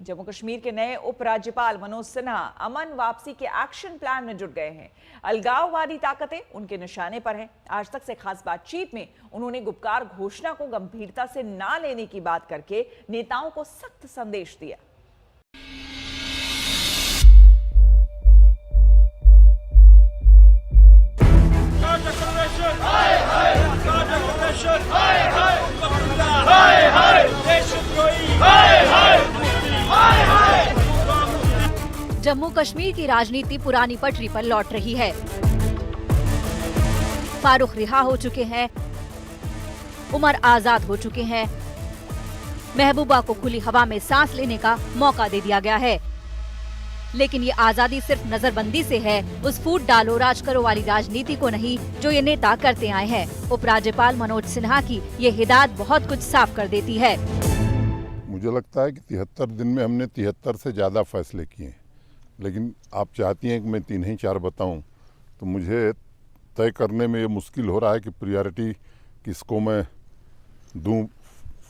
जम्मू कश्मीर के नए उपराज्यपाल मनोज सिन्हा अमन वापसी के एक्शन प्लान में जुट गए हैं। अलगाववादी ताकतें उनके निशाने पर हैं। आज तक से खास बातचीत में उन्होंने गुपकार घोषणा को गंभीरता से ना लेने की बात करके नेताओं को सख्त संदेश दिया। जम्मू कश्मीर की राजनीति पुरानी पटरी पर लौट रही है। फारूक रिहा हो चुके हैं, उमर आजाद हो चुके हैं, महबूबा को खुली हवा में सांस लेने का मौका दे दिया गया है। लेकिन ये आजादी सिर्फ नजरबंदी से है, उस फूट डालो राज करो वाली राजनीति को नहीं जो ये नेता करते आए हैं। उपराज्यपाल मनोज सिन्हा की ये हिदायत बहुत कुछ साफ कर देती है। मुझे लगता है कि 73 दिन में हमने 73 से ज्यादा फैसले किए हैं, लेकिन आप चाहती हैं कि मैं 3 ही 4 बताऊं, तो मुझे तय करने में ये मुश्किल हो रहा है कि प्रायोरिटी किसको मैं दूं,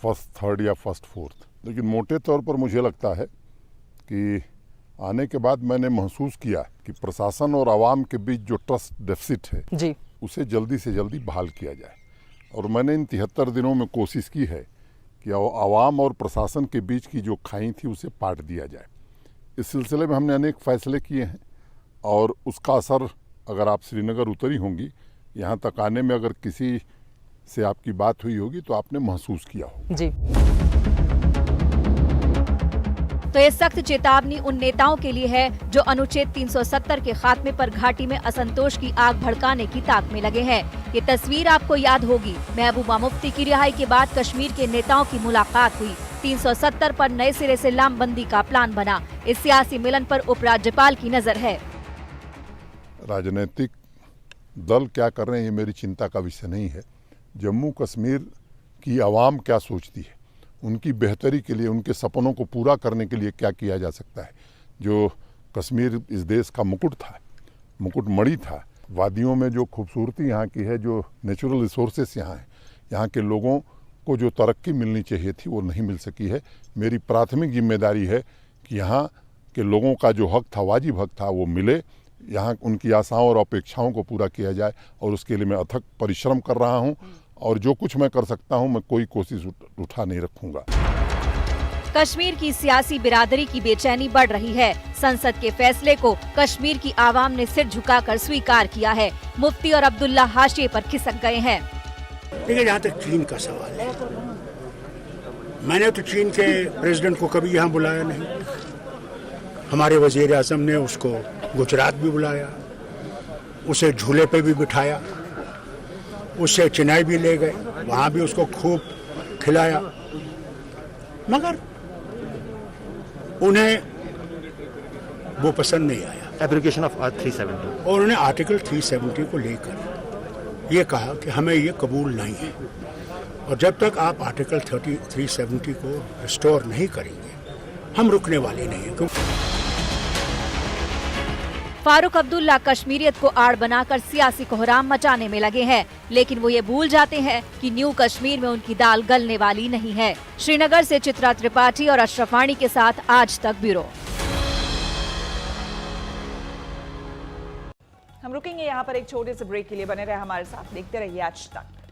फर्स्ट, थर्ड या फर्स्ट, फोर्थ। लेकिन मोटे तौर पर मुझे लगता है कि आने के बाद मैंने महसूस किया कि प्रशासन और आवाम के बीच जो ट्रस्ट डेफिसिट है जी, उसे जल्दी से जल्दी बहाल किया जाए। और मैंने इन 73 दिनों में कोशिश की है कि आवाम और प्रशासन के बीच की जो खाई थी उसे पाट दिया जाए। इस सिलसिले में हमने अनेक फैसले किए हैं और उसका असर, अगर आप श्रीनगर उतरी होंगी, यहाँ तक आने में अगर किसी से आपकी बात हुई होगी तो आपने महसूस किया होगा जी। तो ये सख्त चेतावनी उन नेताओं के लिए है जो अनुच्छेद 370 के खात्मे पर घाटी में असंतोष की आग भड़काने की ताक में लगे हैं। ये तस्वीर आपको याद होगी। महबूबा मुफ्ती की रिहाई के बाद कश्मीर के नेताओं की मुलाकात हुई। 370 पर नए सिरे से लामबंदी का प्लान बना। इस सियासी मिलन पर उपराज्यपाल की नजर है। राजनीतिक दल क्या कर रहे हैं ये मेरी चिंता का विषय नहीं है। जम्मू कश्मीर की आवाम क्या सोचती है, उनकी बेहतरी के लिए, उनके सपनों को पूरा करने के लिए क्या किया जा सकता है। जो कश्मीर इस देश का मुकुट था, मुकुटमणि था, वादियों में जो खूबसूरती यहाँ की है, जो नेचुरल रिसोर्सेस यहाँ हैं, यहाँ के लोगों को जो तरक्की मिलनी चाहिए थी वो नहीं मिल सकी है। मेरी प्राथमिक जिम्मेदारी है कि यहाँ के लोगों का जो हक था, वाजिब हक था, वो मिले, यहाँ उनकी आशाओं और अपेक्षाओं को पूरा किया जाए। और उसके लिए मैं अथक परिश्रम कर रहा हूँ और जो कुछ मैं कर सकता हूँ मैं कोई कोशिश उठा नहीं रखूंगा। कश्मीर की सियासी बिरादरी की बेचैनी बढ़ रही है। संसद के फैसले को कश्मीर की आवाम ने सिर झुकाकर स्वीकार किया है। मुफ्ती और अब्दुल्ला हाशिए पर खिसक गए हैं। देखिए, जहाँ तक चीन का सवाल है, मैंने तो चीन के प्रेसिडेंट को कभी यहाँ बुलाया नहीं। हमारे वजीर आजम ने उसको गुजरात भी बुलाया, उसे झूले पे भी बिठाया, उससे चेन्नई भी ले गए, वहाँ भी उसको खूब खिलाया, मगर उन्हें वो पसंद नहीं आया। एप्लीकेशन ऑफ 370 और उन्हें आर्टिकल 370 को लेकर ये कहा कि हमें ये कबूल नहीं है, और जब तक आप आर्टिकल 370 को रिस्टोर नहीं करेंगे हम रुकने वाले नहीं हैं। फारूक अब्दुल्ला कश्मीरियत को आड़ बनाकर सियासी कोहराम मचाने में लगे हैं, लेकिन वो ये भूल जाते हैं कि न्यू कश्मीर में उनकी दाल गलने वाली नहीं है। श्रीनगर से चित्रा त्रिपाठी और अशरफ वाणी के साथ आज तक ब्यूरो। हम रुकेंगे यहाँ पर एक छोटे से ब्रेक के लिए। बने रहे हमारे साथ, देखते रहिए आज तक।